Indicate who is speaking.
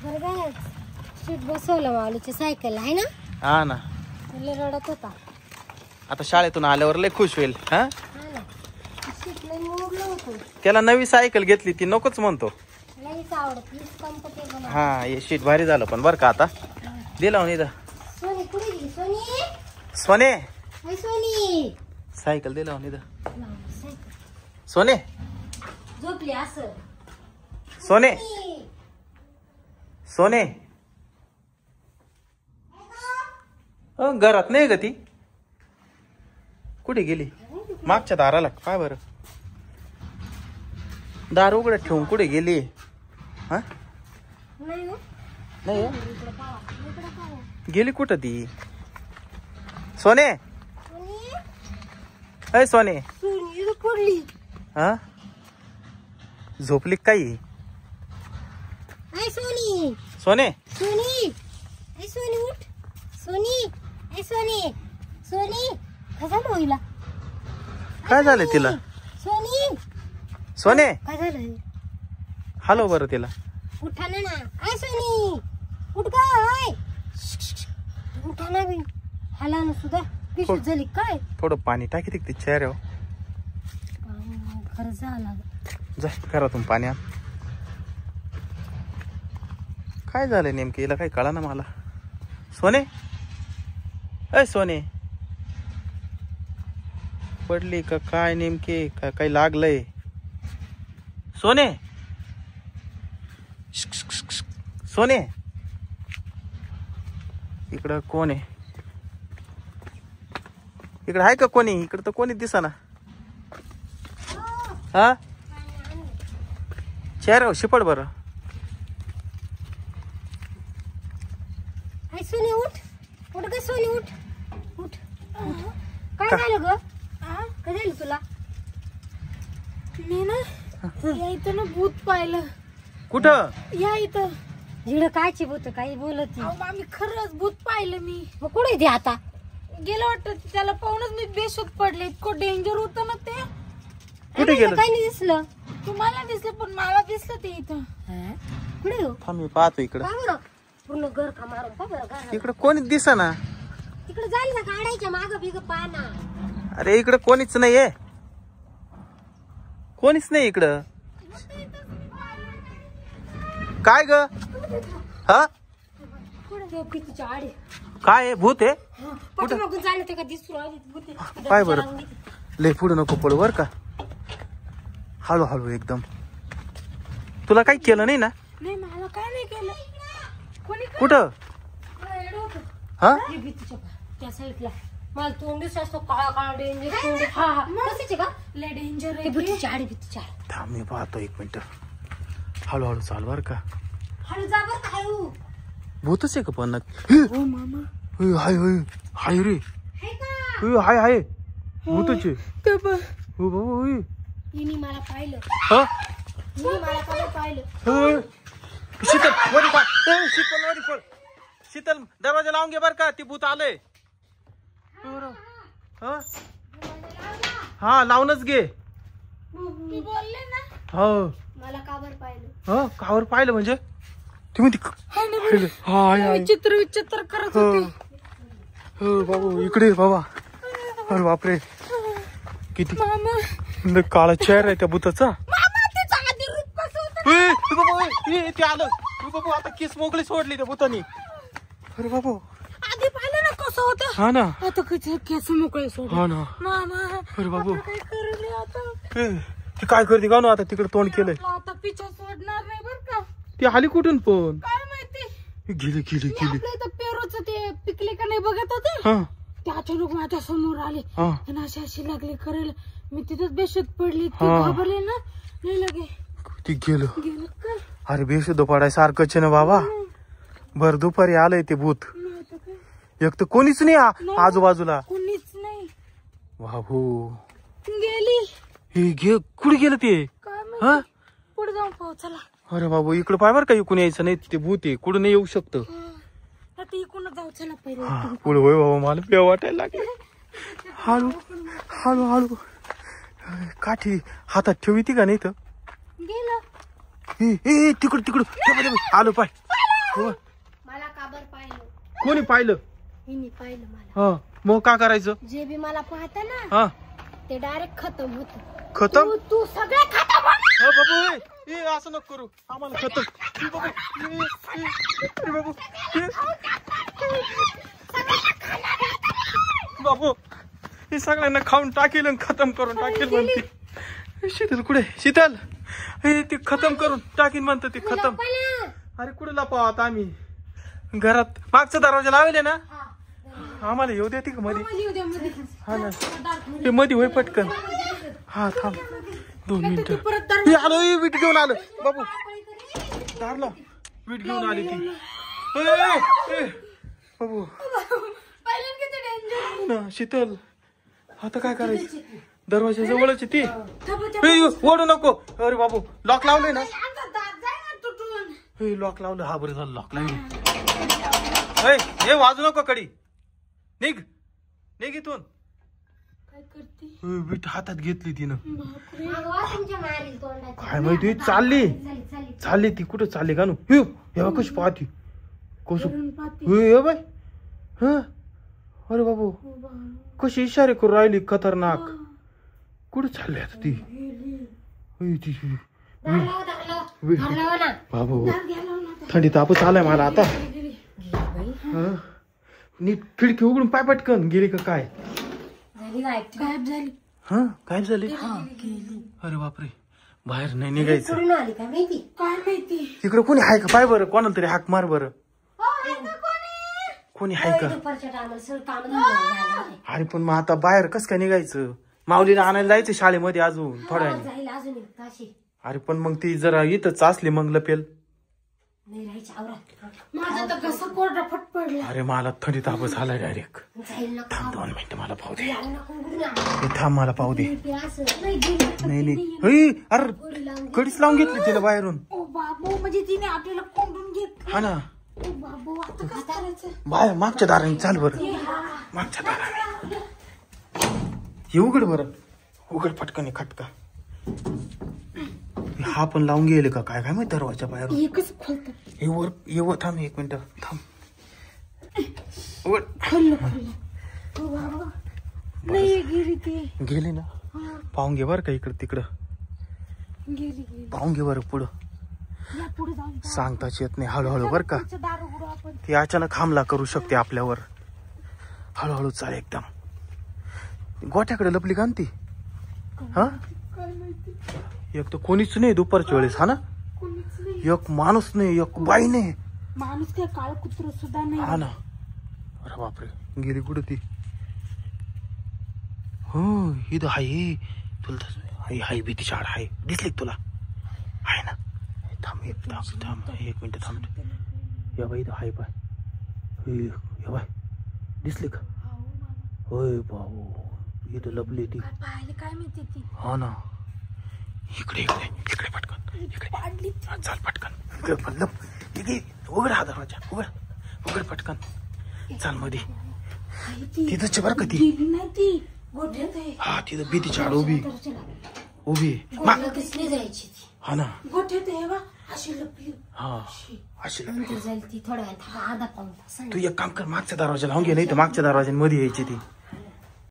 Speaker 1: Seat बसवलं माऊलीची cycle आहे ना.
Speaker 2: हा ना.
Speaker 1: रडत होता.
Speaker 2: आता शाळेतून आल्यावर लय खुश होईल. हा
Speaker 1: सीट लय मोडलं होतं.
Speaker 2: त्याला नवी सायकल घेतली ती नकोच म्हणतो.
Speaker 1: लईच आवडत कम्फर्टेबल.
Speaker 2: हा हे सीट भारी झालं पण बर का आता दिला इथं.
Speaker 1: सोनी कुठे गेली सोनी.
Speaker 2: सोने
Speaker 1: हाय सोनी.
Speaker 2: सायकल दिला इथं. सोने
Speaker 1: झोपली असं.
Speaker 2: सोने सोने घरात नाही ग ती. कुठे गेली. मागच्या दाराला काय बरं दार उघडत ठेवून कुठे गेली. हा
Speaker 1: नाही हो.
Speaker 2: नाही गेली कुठं ती. सोने अय सोने
Speaker 1: सोनी पडली.
Speaker 2: हा झोपली काही.
Speaker 1: हाय सोनी.
Speaker 2: सोने
Speaker 1: सोनी हाय सोनी उठ. सोनी हाय सोनी. सोनी काय होईला.
Speaker 2: काय झालं तिला.
Speaker 1: सोनी
Speaker 2: सोने
Speaker 1: काय झालं.
Speaker 2: हॅलो बरं तिला.
Speaker 1: उठा ना. हाय सोनी उठ काय. उठा ना बी. हाला ना सुद्धा पिशवी झाली काय.
Speaker 2: थोडं पाणी टाकी ती चेहऱ्यावर.
Speaker 1: खरं झाला.
Speaker 2: जा घरातून पाणी आण. काय झालंय नेमके हिला काही कळा ना मला. सोने अय सोने पडली का काय नेमके का काही लागलंय. सोने सोने इकडं कोण आहे. इकडं आहे का कोणी. इकडं तर कोणी दिसा ना. हा चेहऱ्यावर शिपड बरं.
Speaker 1: हाय सोनी उठ. उठ ग सोनी उठ. उठ काय झालं ग. काय झालं तुला.
Speaker 3: मी ना या इथं ना भूत पाहिलं.
Speaker 2: कुठं.
Speaker 3: या इथं
Speaker 1: जिड कायची भूत काही बोलत.
Speaker 3: मामी खरंच भूत पाहिलं मी.
Speaker 1: मग कुठे ते आता.
Speaker 3: गेलं वाटत त्याला पाहूनच मी बेशुद्ध पडले. इतकं डेंजर होतं ना ते.
Speaker 2: कुठे गेलं.
Speaker 1: काही नाही दिसलं.
Speaker 3: तुम्हाला दिसलं पण मला दिसलं ते इथं.
Speaker 1: कुठे हो.
Speaker 2: थांब मी पाहतो इकडं.
Speaker 1: काय बरं पूर्ण घर का मारून का बरं घर.
Speaker 2: इकडं कोणीच दिसा ना.
Speaker 1: तिकडे जाईल ना काढायच्या माग बिग पाना.
Speaker 2: अरे इकडं कोणीच नाहीये. कोणीच नाही इकडं. काय ग. हा
Speaker 1: पितीच्या आडी.
Speaker 2: काय आहे भूत आहे.
Speaker 1: पाठीमागून जायला ते का दिसू राहिली भूत.
Speaker 2: पाय बरं लय पुढे नको पडू बर का. हळू हळू एकदम. तुला काही केलं नाही ना.
Speaker 3: नाही मला काय नाही केलं. कोणी
Speaker 2: कुठं. हा
Speaker 1: त्या साईडला मला तोंड दिसत असतो काळा काळा डेंजर तोंड. हा हा कशाचे का
Speaker 3: लय डेंजर आहे.
Speaker 1: भीतीच्या आडी भीतीच्या आडी.
Speaker 2: थांब मी पाहतो एक मिनिट. हळूहळू चाल बर का.
Speaker 1: हळू जा बर का हळू.
Speaker 2: भूतच आहे का पण.
Speaker 3: हो मामा.
Speaker 2: हाय हाय हाय रे.
Speaker 1: हाय का.
Speaker 2: हाय हाय भूतच आहे.
Speaker 3: ते बघ
Speaker 2: हो बाबा
Speaker 1: हिने मला पाहिलं.
Speaker 2: हा
Speaker 1: हिने मला काय पाहिलं.
Speaker 2: शीतल वरी पळ. शीतल वरी पळ. शीतल दरवाजा लावून घे बर का. ती भूत आलंय. हा लावूनच घे.
Speaker 3: मी बोलले ना.
Speaker 2: हो
Speaker 1: मला का बरं पाहिलं.
Speaker 2: हा कावर पाहिलं म्हणजे तुम्ही
Speaker 3: विचित्र विचित्र करत होते.
Speaker 2: हो बाबू इकडे बाबा. अरे बापरे किती
Speaker 3: मामा
Speaker 2: काळा चेहरा आहे त्या भूताचा.
Speaker 3: मामा त्याचा आधी रूप कसं होतं.
Speaker 2: ते आलं बाबू. आता केस मोकळी सोडली त्या भूतानी. अरे बाबू
Speaker 3: आधी पाहिलं ना कसं होतं.
Speaker 2: हा ना.
Speaker 3: आता कसे केस मोकळे सोड.
Speaker 2: हा ना.
Speaker 3: मामा
Speaker 2: अरे बाबू
Speaker 3: काय करले आता.
Speaker 2: ती काय करते का ना आता तिकडे तोंड केलंय.
Speaker 3: आता पिछा सोडणार नाही बर का.
Speaker 2: ती आली कुठून पण.
Speaker 3: काय माहिती.
Speaker 2: गेली गेली गेली.
Speaker 3: आपल्या इथं पेरूच ते पिकले का नाही बघत होते.
Speaker 2: हा
Speaker 3: ते अचानक माझ्या समोर आले.
Speaker 2: हा
Speaker 3: आणि अशी अशी लागली करायला. मी तिथंच बेशुद्ध पडली. ती
Speaker 2: हा.
Speaker 3: घाबरले ना नाही लगे
Speaker 2: ती गेलं.
Speaker 3: गेलं काय.
Speaker 2: अरे बेशुद्ध पडाय सारखंच आहे ना बाबा. भर दुपारी आलंय ते भूत.
Speaker 3: नव्हतं काय.
Speaker 2: एक तर कोणीच नाही आजूबाजूला.
Speaker 3: कोणीच नाही.
Speaker 2: बाबू
Speaker 3: गेली.
Speaker 2: हे घे कुठे गेलं ते.
Speaker 3: काय
Speaker 2: हा
Speaker 3: माहिती. पुढे जाऊन पाहू चला.
Speaker 2: अरे बाबू इकडे पाय बर का. इकडून यायचं नाही. ते भूत आहे कुठं नाही येऊ शकतं.
Speaker 3: आता इकडून जाऊ चला पहिले.
Speaker 2: हा पुढे होय बाबा मला पेव वाटायला लागले. हळू हळू हळू. काठी हातात ठेवी ती का नाही तर.
Speaker 3: गेलं.
Speaker 2: तिकड तिकड आलो पाय. हो.
Speaker 1: मला काबर पाहिलं
Speaker 2: कोणी पाहिलं?
Speaker 1: हिने पाहिलं मला.
Speaker 2: हा मग काय करायचं?
Speaker 1: जे बी मला पाहता ना
Speaker 2: हा
Speaker 1: ते डायरेक्ट खतम होत.
Speaker 2: खतम?
Speaker 1: तू सगळे खतम होणार.
Speaker 2: हो बाबू ए असं नको करू आम्हाला खतम. ए बाबू, ए बाबू, बाबू हे सगळ्यांना खाऊन टाकेल आणि खतम करून टाकेल म्हणते. शीतल कुठे? शीतल हे ते खतम करून टाकीन म्हणत ते खतम. अरे कुठे लपाव आता आम्ही? घरात मागचा दरवाजा लावले ना. आम्हाला येऊ द्या का मध्ये? हा ना ते मध्ये होय पटकन. हा थांब 2 मिनिटं. हे आलो वीट घेऊन आलं बाबू. दारला वीट घेऊन आली ती. बाबू ना शीतल आता काय करायचं? दरवाजा जवळच ती. ओढू नको. अरे बाबू लॉक लावलंय ना? लॉक लावलं. हा बरं झालं लॉक लावलं. हे वाजू नको कडी. निघ निघ इथून. वीट हातात घेतली तिनं. काय माहिती चालली चालली ती. कुठं चालली का? हे कशी पाहती कसं बाय. हा अरे बाबू कशी इशारे करू राहिली खतरनाक. कुठे चालली आता ती? बाबू थंडी तापच आलाय मला आता. नीट खिडकी उघडून पाय पटकन. गेली का काय?
Speaker 1: गायब झाली.
Speaker 2: हा गायब झाली. अरे बापरे बाहेर नाही निघायचं.
Speaker 1: काय माहिती
Speaker 2: तिकडे कोणी आहे का? पाय बरं कोणाला तरी हाक मार बरं. कोणी आहे का? अरे पण मग आता बाहेर कस काय निघायचं? माऊलीला आणायला जायचं शाळेमध्ये अजून थोड्या. अरे पण मग ती जरा इथंच असली मग लपेल.
Speaker 3: माझा तर कसा कोरडा फट पडला.
Speaker 2: अरे मला थंडी ताप झाला डायरेक्ट. थांब 2 मिनिटं मला पाहू दे. थांब मला पाहू दे. नाही नाही अरे कडीच लावून घेतली तिला बाहेरून.
Speaker 3: ओ बाबू म्हणजे तिने आपल्याला कोंडून घेत.
Speaker 2: हा ना
Speaker 3: ओ बाबू आता काय करायचं?
Speaker 2: बाहेर मागच्या दाराने चाल बरं. मागच्या दाराने हे उघड बरं. उघड पटकन खटका. हा पण लावून गेले का काय? काय माहिती दरवाजा बाहेर.
Speaker 3: एकच खोलत.
Speaker 2: हे वर ये वर. थांब 1 मिनिट थांब. वर
Speaker 3: नाही गेली ती.
Speaker 2: गेली ना. पाहून घे बरं का इकडं तिकडं.
Speaker 3: गेली
Speaker 2: पाहून घे बरं पुढं.
Speaker 3: या पुढे जाऊन
Speaker 2: सांगताच येत नाही. हळूहळू बरं का.
Speaker 3: दार उघडू आपण.
Speaker 2: ती अचानक हमला करू शकते आपल्यावर. हळूहळू चाल एकदम. गोठ्याकडे लपली का ती? हा
Speaker 3: काय माहिती.
Speaker 2: एक तर कोणीच नाही दुपारच्या वेळेस. हा ना
Speaker 3: कोणीच नाही.
Speaker 2: एक माणूस नाही एक बाई नाही.
Speaker 3: माणूस काय काळ कुत्र सुद्धा नाही.
Speaker 2: हा ना. अरे बापरे गेली कुठं ती? हो इथं हाय. तुला हाय हाय भीती झाड हाय. दिसली तुला? आहे ना. थांब 1 मिनिट थांब. या बाई इथं हाय पाय. या बाय दिसली का? होय भाऊ इथं लपली ती.
Speaker 3: पाहिले काय माहिती ती.
Speaker 2: हा ना. इकडे इकडे इकडे पटकन. इकडे चाल पटकन. लप इकडे उघड हा दरवाजा. उघड पटकन. चाल मध्ये. तिथंच बरं का ती.
Speaker 3: गेली नाही ती. गोठ्यात आहे.
Speaker 2: हा तिथं भीती झाड उभी हा ना.
Speaker 3: गोठ्यात आहे बा. अशी लपली.
Speaker 2: हा अशी लपली.
Speaker 1: ती थोड्या वेळ अर्धा पाऊण तास.
Speaker 2: तू एक काम कर मागच्या दरवाजा लावून घे. नाही तर मागच्या दरवाजामध्ये यायची ती.